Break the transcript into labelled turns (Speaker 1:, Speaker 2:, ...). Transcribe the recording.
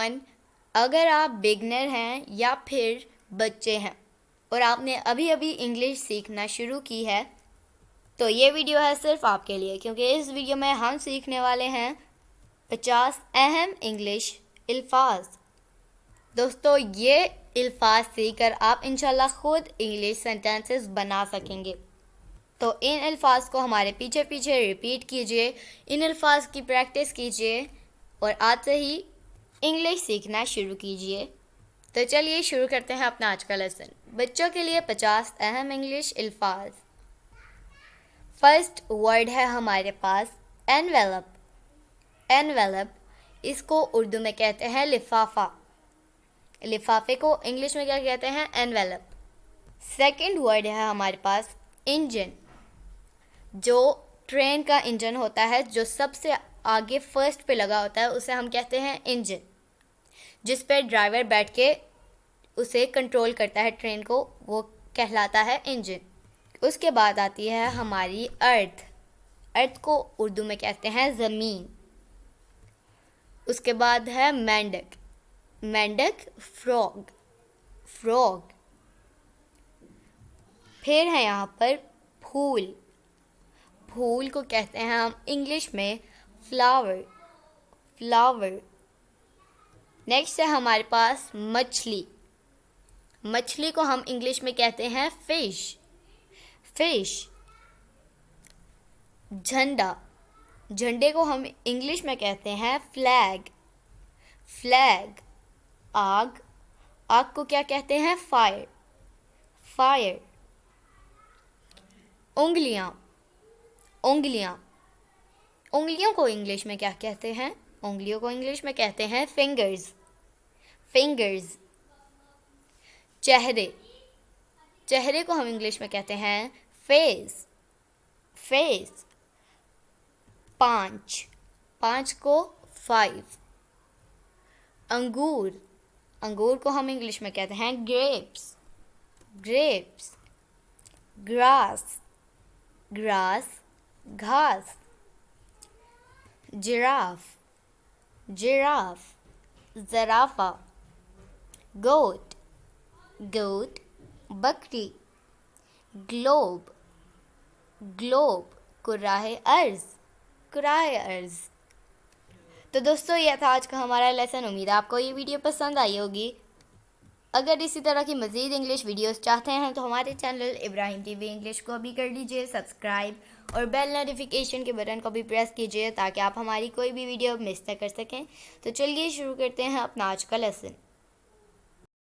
Speaker 1: Everyone, अगर आप beginner हैं या फिर बच्चे हैं और आपने अभी अभी इंग्लिश सीखना शुरू की है तो ये वीडियो है सिर्फ आपके लिए, क्योंकि इस वीडियो में हम सीखने वाले हैं 50 अहम इंग्लिश अल्फाज। दोस्तों, ये अल्फाज सीखकर आप इंशाल्लाह खुद इंग्लिश सेंटेंसेस बना सकेंगे। तो इन अल्फाज को हमारे पीछे पीछे रिपीट कीजिए, इन अल्फाज की प्रैक्टिस कीजिए और आज से ही इंग्लिश सीखना शुरू कीजिए। तो चलिए शुरू करते हैं अपना आज का लेसन। बच्चों के लिए 50 अहम इंग्लिश अल्फाज। फर्स्ट वर्ड है हमारे पास एनवेलप। एनवेलप, इसको उर्दू में कहते हैं लिफाफा। लिफाफे को इंग्लिश में क्या कहते हैं? एनवेलप। सेकंड वर्ड है हमारे पास इंजन। जो ट्रेन का इंजन होता है, जो सबसे आगे फर्स्ट पे लगा होता है, उसे हम कहते हैं इंजन, जिस पे ड्राइवर बैठ के उसे कंट्रोल करता है ट्रेन को, वो कहलाता है इंजन। उसके बाद आती है हमारी अर्थ। अर्थ को उर्दू में कहते हैं ज़मीन। उसके बाद है मेंढक। मेंढक फ्रॉग। फ्रॉग। फिर है यहाँ पर फूल। फूल को कहते हैं हम इंग्लिश में फ्लावर। फ्लावर। नेक्स्ट है हमारे पास मछली। मछली को हम इंग्लिश में कहते हैं फिश। फिश। झंडा। झंडे को हम इंग्लिश में कहते हैं फ्लैग। फ्लैग। आग। आग को क्या कहते हैं? फायर। फायर। उंगलियां। उंगलियां। उंगलियों को इंग्लिश में क्या कहते हैं? उंगलियों को इंग्लिश में कहते हैं फिंगर्स। फिंगर्स। चेहरे। चेहरे को हम इंग्लिश में कहते हैं फेस। फेस। पाँच। पाँच को 5। अंगूर। अंगूर को हम इंग्लिश में कहते हैं ग्रेप्स। ग्रेप्स। ग्रास। ग्रास। घास। जिराफ। जिराफ। ज़राफ़ा। गोट। गोट। बकरी। ग्लोब। ग्लोब। कुराहे अर्ज़। कुराहे अर्ज़। तो दोस्तों, यह था आज का हमारा लेसन। उम्मीद है आपको ये वीडियो पसंद आई होगी। अगर इसी तरह की मज़ीद इंग्लिश वीडियोस चाहते हैं तो हमारे चैनल इब्राहिम टीवी इंग्लिश को भी कर लीजिए सब्सक्राइब और बेल नोटिफिकेशन के बटन को भी प्रेस कीजिए ताकि आप हमारी कोई भी वीडियो मिस न कर सकें। तो चलिए शुरू करते हैं अपना आज का लेसन।